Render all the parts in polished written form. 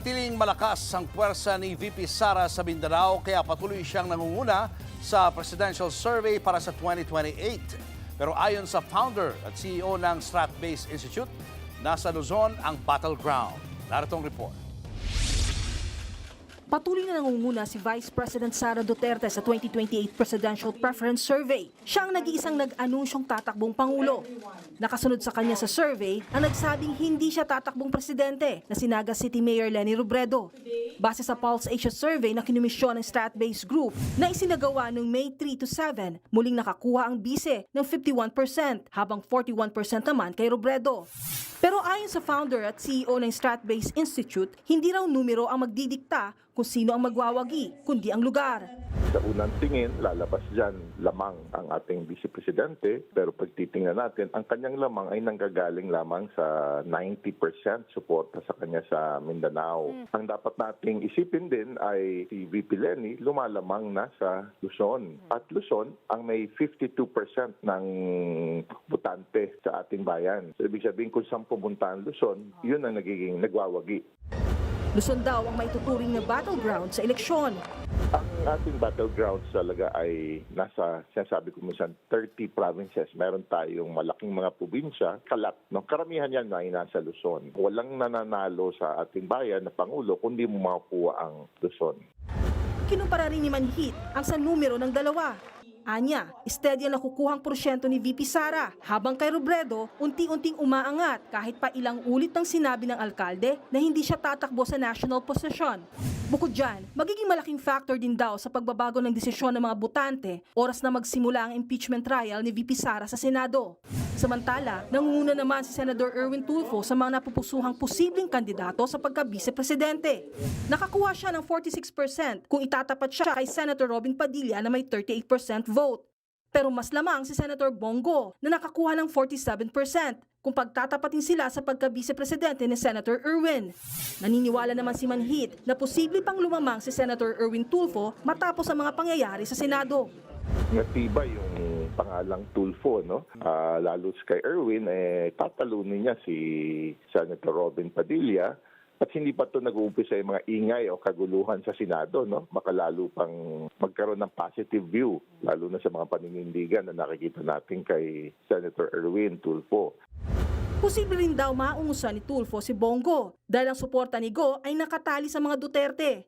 Nananatiling malakas ang puwersa ni VP Sara sa Mindanao kaya patuloy siyang nangunguna sa presidential survey para sa 2028. Pero ayon sa founder at CEO ng Strat-Based Institute, nasa Luzon ang battleground. Narito ang report. Patuloy na nangunguna si Vice President Sara Duterte sa 2028 Presidential Preference Survey. Siya ang nag-iisang nag-anunsyong tatakbong Pangulo. Nakasunod sa kanya sa survey ang nagsabing hindi siya tatakbong presidente na si Naga City Mayor Leni Robredo. Base sa Pulse Asia Survey na kinumisyon ng Strat-Based Group na isinagawa noong May 3 to 7, muling nakakuha ang bise ng 51% habang 41% naman kay Robredo. Pero ayon sa founder at CEO ng Strat-Based Institute, hindi raw numero ang magdidikta kung sino ang magwawagi, kundi ang lugar. Sa unang tingin, lalabas dyan lamang ang ating vice-presidente. Pero pag titingnan natin, ang kanyang lamang ay nanggagaling lamang sa 90% suporta sa kanya sa Mindanao. Ang dapat nating isipin din ay si VP Leni lumalamang na sa Luzon. At Luzon ang may 52% ng botante sa ating bayan. So, ibig sabihin kung saan pumunta ang Luzon, yun ang nagiging nagwawagi. Luzon daw ang maituturing na battleground sa eleksyon. Ang ating battlegrounds talaga ay nasa, sinasabi ko minsan, 30 provinces. Meron tayong malaking mga probinsya, kalat. No? Karamihan yan ay nasa Luzon. Walang nananalo sa ating bayan na Pangulo kundi mo makukuha ang Luzon. Kinumpara rin ni Manhit ang sa numero ng dalawa. Anya, steady ang nakukuhang porsyento ni VP Sara, habang kay Robredo, unti-unting umaangat kahit pa ilang ulit ng sinabi ng alkalde na hindi siya tatakbo sa national posisyon. Bukod dyan, magiging malaking factor din daw sa pagbabago ng desisyon ng mga botante oras na magsimula ang impeachment trial ni VP Sara sa Senado. Samantala, nangunguna naman si Senator Erwin Tulfo sa mga napupusuhang posibleng kandidato sa pagka-vice-presidente. Nakakuha siya ng 46% kung itatapat siya kay Senator Robin Padilla na may 38% vote. Pero mas lamang si Senator Bongo na nakakuha ng 47% kung pagtatapatin sila sa pagka-vice-presidente ni Senator Erwin. Naniniwala naman si Manhit na posible pang lumamang si Senator Erwin Tulfo matapos ang mga pangyayari sa Senado. Natibay yung pangalang Tulfo, no? Lalo kay Erwin, tatalunin niya si Senator Robin Padilla. At hindi pa ito nag-uumpisa yung mga ingay o kaguluhan sa Senado, no? Makalalo pang magkaroon ng positive view, lalo na sa mga paninindigan na nakikita natin kay Senator Erwin Tulfo. Posible rin daw maungusan ni Tulfo si Bongo dahil ang suporta ni Go ay nakatali sa mga Duterte.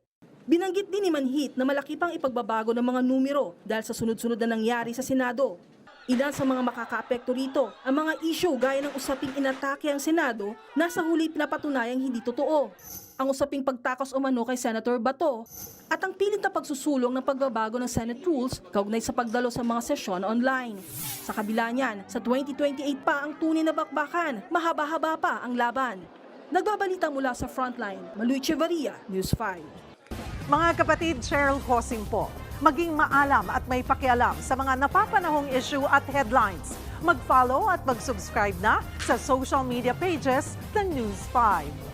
Binanggit din ni Manhit na malaki pang ipagbabago ng mga numero dahil sa sunod-sunod na nangyari sa Senado. Ilan sa mga makakaapekto rito ang mga issue gaya ng usaping inatake ang Senado na sa huli pinapatunayang hindi totoo. Ang usaping pagtakas umano kay Senator Bato at ang pilit na pagsusulong ng pagbabago ng Senate rules kaugnay sa pagdalo sa mga sesyon online. Sa kabila niyan, sa 2028 pa ang tunay na bakbakan, mahaba-haba pa ang laban. Nagbabalita mula sa Frontline, Maluy Echevarria, News 5. Mga kapatid, Cheryl Hosing po. Maging maalam at may pakialam sa mga napapanahong issue at headlines. Mag-follow at mag-subscribe na sa social media pages ng News 5.